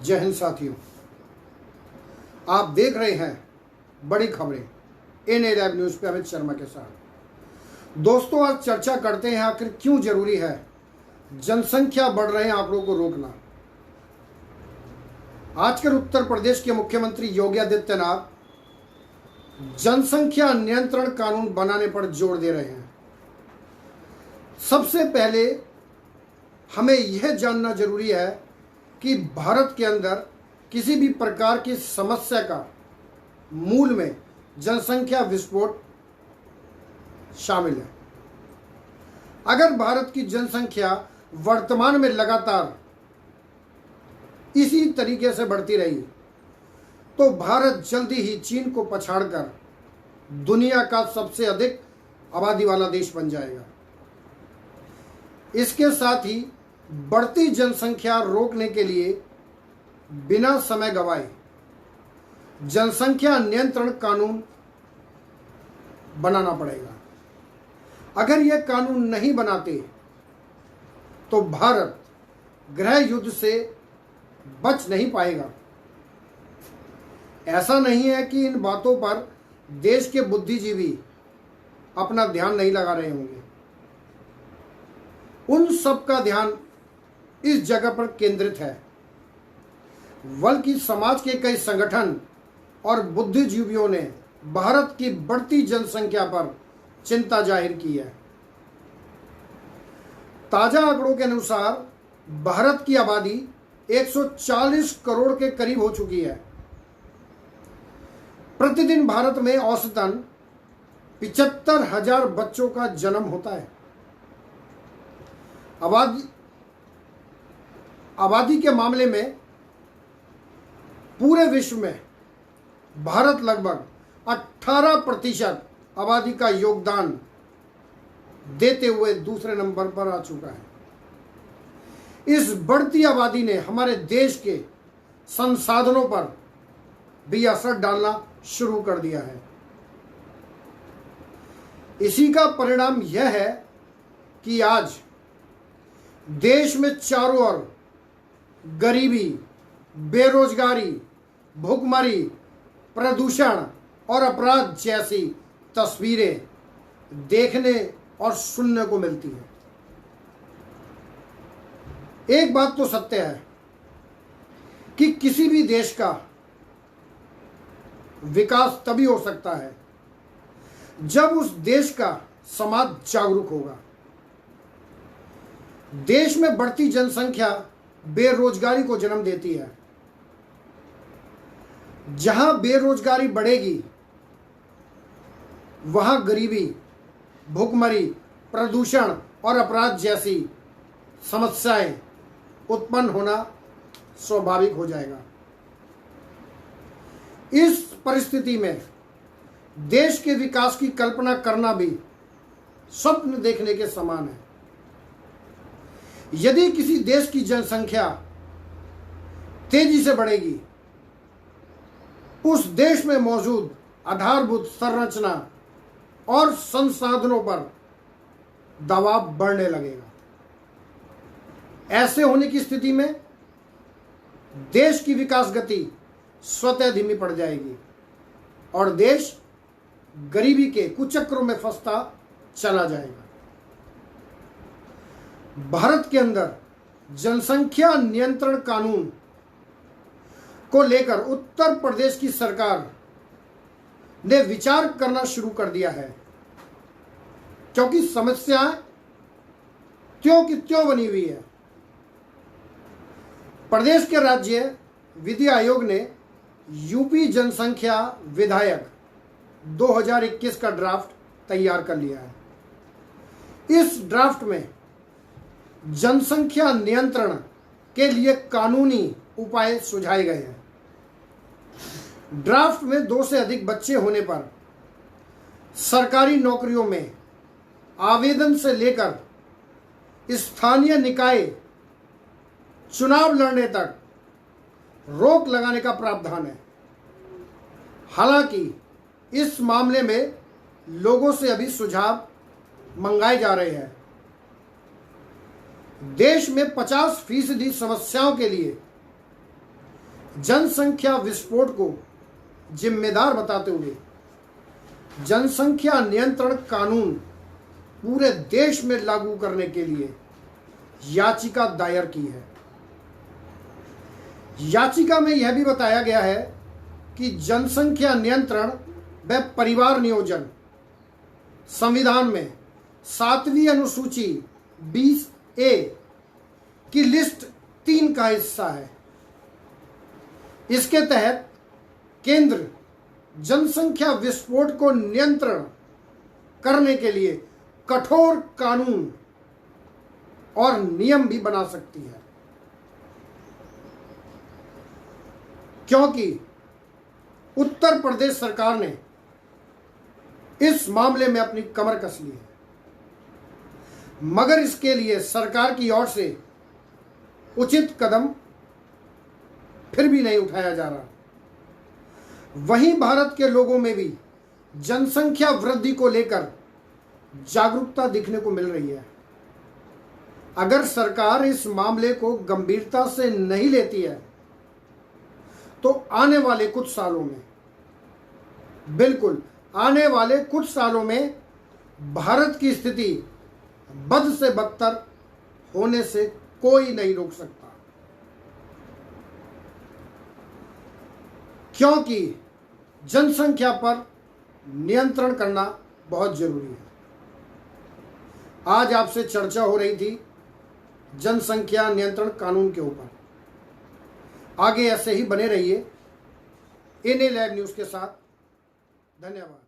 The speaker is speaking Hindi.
जय हिंद साथियों, आप देख रहे हैं बड़ी खबरें एनए लाइव न्यूज पे अमित शर्मा के साथ। दोस्तों, आज चर्चा करते हैं आखिर क्यों जरूरी है जनसंख्या बढ़ रहे आंकड़ों को रोकना। आजकल उत्तर प्रदेश के मुख्यमंत्री योगी आदित्यनाथ जनसंख्या नियंत्रण कानून बनाने पर जोर दे रहे हैं। सबसे पहले हमें यह जानना जरूरी है कि भारत के अंदर किसी भी प्रकार की समस्या का मूल में जनसंख्या विस्फोट शामिल है। अगर भारत की जनसंख्या वर्तमान में लगातार इसी तरीके से बढ़ती रही तो भारत जल्दी ही चीन को पछाड़कर दुनिया का सबसे अधिक आबादी वाला देश बन जाएगा। इसके साथ ही बढ़ती जनसंख्या रोकने के लिए बिना समय गवाए जनसंख्या नियंत्रण कानून बनाना पड़ेगा। अगर यह कानून नहीं बनाते तो भारत गृह युद्ध से बच नहीं पाएगा। ऐसा नहीं है कि इन बातों पर देश के बुद्धिजीवी अपना ध्यान नहीं लगा रहे होंगे। उन सब का ध्यान इस जगह पर केंद्रित है, बल्कि समाज के कई संगठन और बुद्धिजीवियों ने भारत की बढ़ती जनसंख्या पर चिंता जाहिर की है। ताजा आंकड़ों के अनुसार भारत की आबादी 140 करोड़ के करीब हो चुकी है। प्रतिदिन भारत में औसतन 75,000 बच्चों का जन्म होता है। आबादी के मामले में पूरे विश्व में भारत लगभग 18% आबादी का योगदान देते हुए दूसरे नंबर पर आ चुका है। इस बढ़ती आबादी ने हमारे देश के संसाधनों पर भी असर डालना शुरू कर दिया है। इसी का परिणाम यह है कि आज देश में चारों ओर गरीबी, बेरोजगारी, भुखमरी, प्रदूषण और अपराध जैसी तस्वीरें देखने और सुनने को मिलती हैं। एक बात तो सत्य है कि किसी भी देश का विकास तभी हो सकता है जब उस देश का समाज जागरूक होगा। देश में बढ़ती जनसंख्या बेरोजगारी को जन्म देती है। जहां बेरोजगारी बढ़ेगी वहां गरीबी, भुखमरी, प्रदूषण और अपराध जैसी समस्याएं उत्पन्न होना स्वाभाविक हो जाएगा। इस परिस्थिति में देश के विकास की कल्पना करना भी स्वप्न देखने के समान है। यदि किसी देश की जनसंख्या तेजी से बढ़ेगी, उस देश में मौजूद आधारभूत संरचना और संसाधनों पर दबाव बढ़ने लगेगा। ऐसे होने की स्थिति में देश की विकास गति स्वतः धीमी पड़ जाएगी और देश गरीबी के कुचक्रों में फंसता चला जाएगा। भारत के अंदर जनसंख्या नियंत्रण कानून को लेकर उत्तर प्रदेश की सरकार ने विचार करना शुरू कर दिया है, क्योंकि समस्याएं त्यों की त्यों बनी हुई है। प्रदेश के राज्य विधि आयोग ने यूपी जनसंख्या विधायक 2021 का ड्राफ्ट तैयार कर लिया है। इस ड्राफ्ट में जनसंख्या नियंत्रण के लिए कानूनी उपाय सुझाए गए हैं। ड्राफ्ट में 2 से अधिक बच्चे होने पर सरकारी नौकरियों में आवेदन से लेकर स्थानीय निकाय चुनाव लड़ने तक रोक लगाने का प्रावधान है। हालांकि इस मामले में लोगों से अभी सुझाव मंगाए जा रहे हैं। देश में 50% समस्याओं के लिए जनसंख्या विस्फोट को जिम्मेदार बताते हुए जनसंख्या नियंत्रण कानून पूरे देश में लागू करने के लिए याचिका दायर की है। याचिका में यह भी बताया गया है कि जनसंख्या नियंत्रण व परिवार नियोजन संविधान में 7वीं अनुसूची 20A की लिस्ट 3 का हिस्सा है। इसके तहत केंद्र जनसंख्या विस्फोट को नियंत्रण करने के लिए कठोर कानून और नियम भी बना सकती है, क्योंकि उत्तर प्रदेश सरकार ने इस मामले में अपनी कमर कस ली है, मगर इसके लिए सरकार की ओर से उचित कदम फिर भी नहीं उठाया जा रहा। वहीं भारत के लोगों में भी जनसंख्या वृद्धि को लेकर जागरूकता दिखने को मिल रही है। अगर सरकार इस मामले को गंभीरता से नहीं लेती है तो आने वाले कुछ सालों में, बिल्कुल आने वाले कुछ सालों में भारत की स्थिति बद से बदतर होने से कोई नहीं रोक सकता, क्योंकि जनसंख्या पर नियंत्रण करना बहुत जरूरी है। आज आपसे चर्चा हो रही थी जनसंख्या नियंत्रण कानून के ऊपर। आगे ऐसे ही बने रहिए एनए लाइव न्यूज़ के साथ। धन्यवाद।